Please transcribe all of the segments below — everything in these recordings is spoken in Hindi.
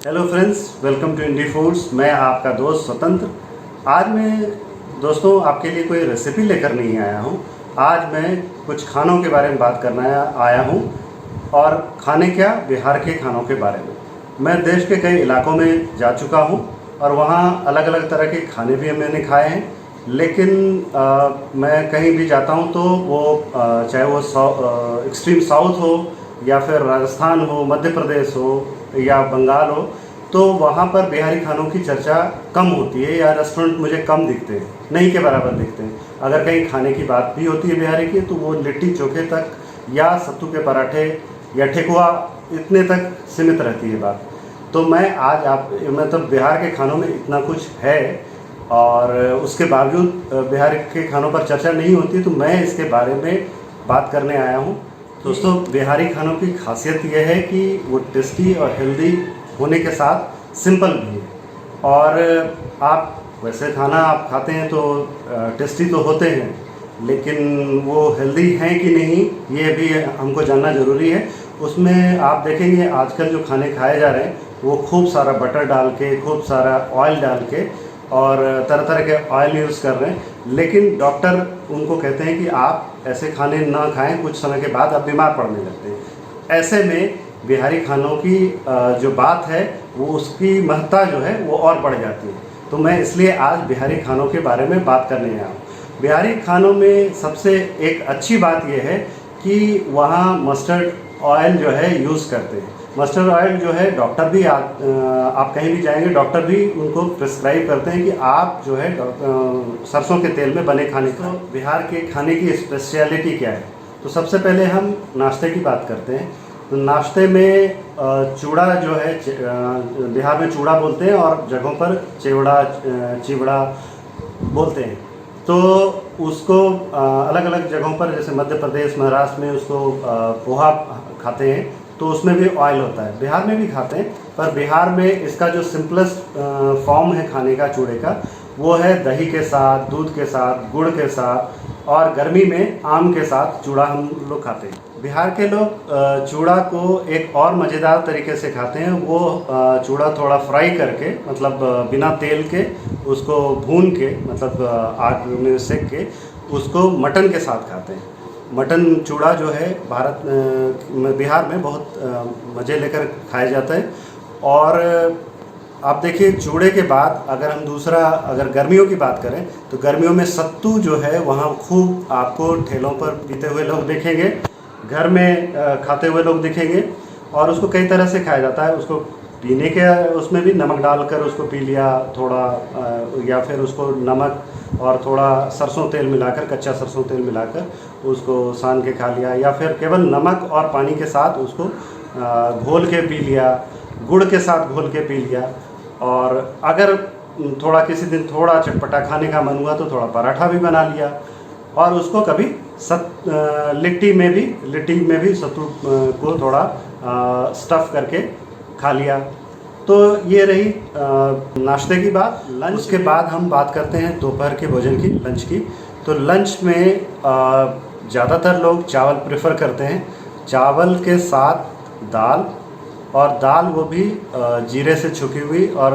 Hello friends, welcome to Indie Foods. मैं आपका दोस्त स्वतंत्र। आज मैं दोस्तों आपके लिए कोई रेसिपी लेकर नहीं आया हूँ। आज मैं कुछ खानों के बारे में बात करना आया हूँ। और खाने क्या, बिहार के खानों के बारे में। मैं देश के कई इलाकों में जा चुका हूँ और वहाँ अलग अलग तरह के खाने भी मैंने खाए हैं। लेकिन मैं कहीं भी जाता हूँ तो वो चाहे वो एक्सट्रीम साउथ हो या फिर राजस्थान हो, मध्य प्रदेश हो या बंगाल हो, तो वहाँ पर बिहारी खानों की चर्चा कम होती है या रेस्टोरेंट मुझे कम दिखते हैं, नहीं के बराबर दिखते हैं। अगर कहीं खाने की बात भी होती है बिहारी की, तो वो लिट्टी चोखे तक या सत्तू के पराठे या ठेकुआ, इतने तक सीमित रहती है बात। तो मैं आज मतलब बिहार के खानों में इतना कुछ है और उसके बावजूद बिहार के खानों पर चर्चा नहीं होती, तो मैं इसके बारे में बात करने आया हूँ। दोस्तों, बिहारी खानों की खासियत यह है कि वो टेस्टी और हेल्दी होने के साथ सिंपल भी है। और आप वैसे खाना आप खाते हैं तो टेस्टी तो होते हैं, लेकिन वो हेल्दी हैं कि नहीं ये भी हमको जानना ज़रूरी है। उसमें आप देखेंगे आजकल जो खाने खाए जा रहे हैं वो खूब सारा बटर डाल के, खूब सारा ऑयल डाल के और तरह तरह के ऑयल यूज़ कर रहे हैं। लेकिन डॉक्टर उनको कहते हैं कि आप ऐसे खाने ना खाएं, कुछ समय के बाद आप बीमार पड़ने लगते हैं। ऐसे में बिहारी खानों की जो बात है वो उसकी महत्ता जो है वो और बढ़ जाती है। तो मैं इसलिए आज बिहारी खानों के बारे में बात करने आया हूँ। बिहारी खानों में सबसे एक अच्छी बात यह है कि वहाँ मस्टर्ड ऑयल जो है यूज़ करते हैं। मस्टर्ड ऑयल जो है डॉक्टर भी आप कहीं भी जाएंगे, डॉक्टर भी उनको प्रिस्क्राइब करते हैं कि आप जो है सरसों के तेल में बने खाने को। बिहार के खाने की स्पेशलिटी क्या है? तो सबसे पहले हम नाश्ते की बात करते हैं। तो नाश्ते में चूड़ा जो है, बिहार में चूड़ा बोलते हैं और जगहों पर चिवड़ा बोलते हैं। तो उसको अलग अलग जगहों पर, जैसे मध्य प्रदेश, महाराष्ट्र में उसको पोहा खाते हैं, तो उसमें भी ऑयल होता है। बिहार में भी खाते हैं, पर बिहार में इसका जो सिंपलेस्ट फॉर्म है खाने का चूड़े का, वो है दही के साथ, दूध के साथ, गुड़ के साथ, और गर्मी में आम के साथ चूड़ा हम लोग खाते हैं। बिहार के लोग चूड़ा को एक और मज़ेदार तरीके से खाते हैं। वो चूड़ा थोड़ा फ्राई करके, मतलब बिना तेल के उसको भून के, मतलब आग में सेक के उसको मटन के साथ खाते हैं। मटन चूड़ा जो है बिहार में बहुत मज़े लेकर खाया जाता है। और आप देखिए, चूड़े के बाद अगर गर्मियों की बात करें तो गर्मियों में सत्तू जो है वहाँ खूब आपको ठेलों पर पीते हुए लोग देखेंगे, घर में खाते हुए लोग दिखेंगे। और उसको कई तरह से खाया जाता है। उसको पीने के उसमें भी नमक डालकर उसको पी लिया थोड़ा, या फिर उसको नमक और थोड़ा सरसों तेल मिलाकर, कच्चा सरसों तेल मिलाकर उसको सान के खा लिया, या फिर केवल नमक और पानी के साथ उसको घोल के पी लिया, गुड़ के साथ घोल के पी लिया। और अगर थोड़ा किसी दिन थोड़ा चटपटा खाने का मन हुआ तो थोड़ा पराठा भी बना लिया, और उसको कभी लिट्टी में भी सत्तू को थोड़ा स्टफ़ करके खा लिया। तो ये रही नाश्ते की बात। लंच के बाद हम बात करते हैं दोपहर के भोजन की, लंच की। तो लंच में ज़्यादातर लोग चावल प्रेफर करते हैं। चावल के साथ दाल, और दाल वो भी जीरे से छुकी हुई और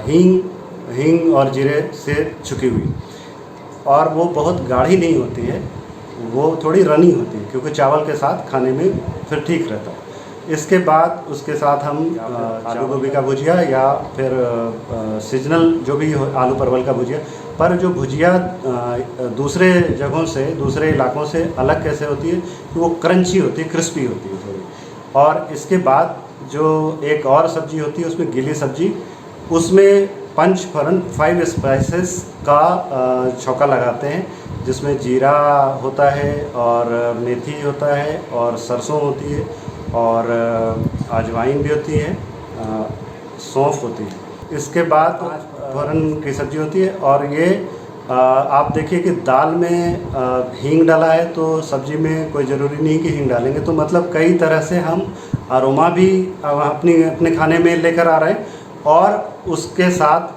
हींग और जीरे से छुकी हुई। और वो बहुत गाढ़ी नहीं होती है, वो थोड़ी रनी होती है, क्योंकि चावल के साथ खाने में फिर ठीक रहता है। इसके बाद उसके साथ हम आलू गोभी का भुजिया या फिर सीजनल जो भी हो, आलू परवल का भुजिया। पर जो भुजिया दूसरे जगहों से, दूसरे इलाकों से अलग कैसे होती है कि वो क्रंची होती है, क्रिस्पी होती है थोड़ी। और इसके बाद जो एक और सब्ज़ी होती है, उसमें गीली सब्ज़ी, उसमें पंचफोरन 5 स्पाइसेस का छौंका लगाते हैं, जिसमें जीरा होता है और मेथी होता है और सरसों होती है और अजवाइन भी होती है, सौंफ होती है। इसके बाद फ़ौरन की सब्ज़ी होती है। और ये आप देखिए कि दाल में हींग डाला है, तो सब्ज़ी में कोई ज़रूरी नहीं कि हींग डालेंगे। तो मतलब कई तरह से हम अरोमा भी अपने खाने में लेकर आ रहे हैं, और उसके साथ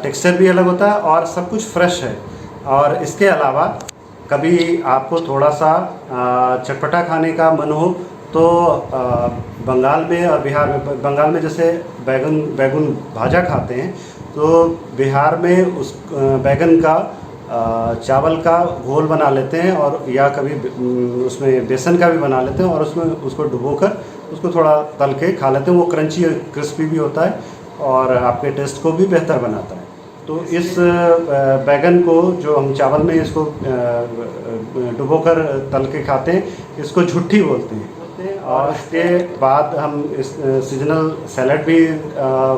टेक्सचर भी अलग होता है और सब कुछ फ्रेश है। और इसके अलावा कभी आपको थोड़ा सा चटपटा खाने का मन हो तो बंगाल में और बिहार में, बंगाल में जैसे बैगन भाजा खाते हैं, तो बिहार में उस बैगन का चावल का घोल बना लेते हैं, और या कभी उसमें बेसन का भी बना लेते हैं, और उसमें उसको डुबोकर उसको थोड़ा तल के खा लेते हैं। वो क्रंची क्रिस्पी भी होता है और आपके टेस्ट को भी बेहतर बनाता है। तो इस बैगन को जो हम चावल में इसको डुबोकर तल के खाते हैं, इसको झुट्ठी बोलते हैं। और उसके बाद हम इस सीजनल सैलड भी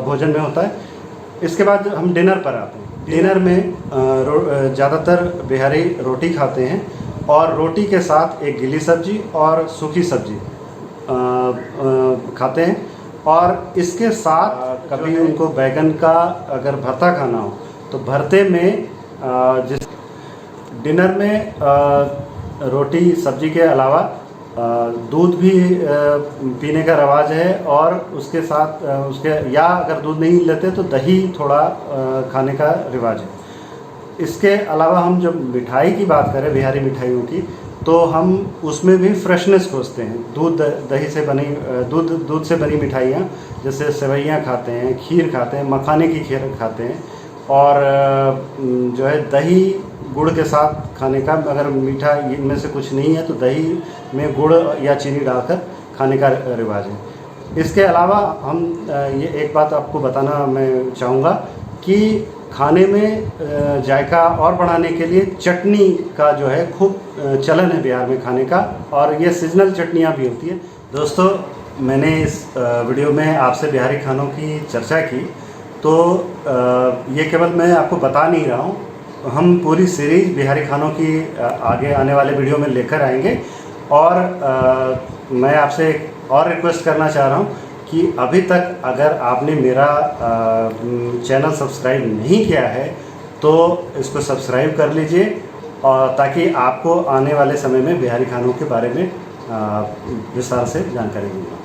भोजन में होता है। इसके बाद हम डिनर पर आते हैं। डिनर में ज़्यादातर बिहारी रोटी खाते हैं, और रोटी के साथ एक गीली सब्जी और सूखी सब्जी खाते हैं। और इसके साथ कभी उनको बैगन का अगर भरता खाना हो तो भरते में जिस डिनर में रोटी सब्जी के अलावा दूध भी पीने का रवाज है, और उसके साथ उसके या अगर दूध नहीं लेते तो दही थोड़ा खाने का रिवाज है। इसके अलावा हम जब मिठाई की बात करें, बिहारी मिठाइयों की, तो हम उसमें भी फ्रेशनेस खोजते हैं। दही से बनी दूध से बनी मिठाइयाँ, जैसे सेवइयाँ खाते हैं, खीर खाते हैं, मखाने की खीर खाते हैं, और जो है दही गुड़ के साथ खाने का, अगर मीठा इनमें से कुछ नहीं है तो दही में गुड़ या चीनी डालकर खाने का रिवाज है। इसके अलावा हम ये एक बात आपको बताना मैं चाहूँगा कि खाने में जायका और बढ़ाने के लिए चटनी का जो है खूब चलन है बिहार में खाने का, और ये सीजनल चटनियाँ भी होती है। दोस्तों, मैंने इस वीडियो में आपसे बिहारी खानों की चर्चा की, तो ये केवल मैं आपको बता नहीं रहा हूँ, हम पूरी सीरीज बिहारी खानों की आगे आने वाले वीडियो में लेकर आएंगे। और मैं आपसे एक और रिक्वेस्ट करना चाह रहा हूँ कि अभी तक अगर आपने मेरा चैनल सब्सक्राइब नहीं किया है तो इसको सब्सक्राइब कर लीजिए, और ताकि आपको आने वाले समय में बिहारी खानों के बारे में विस्तार से जानकारी मिले।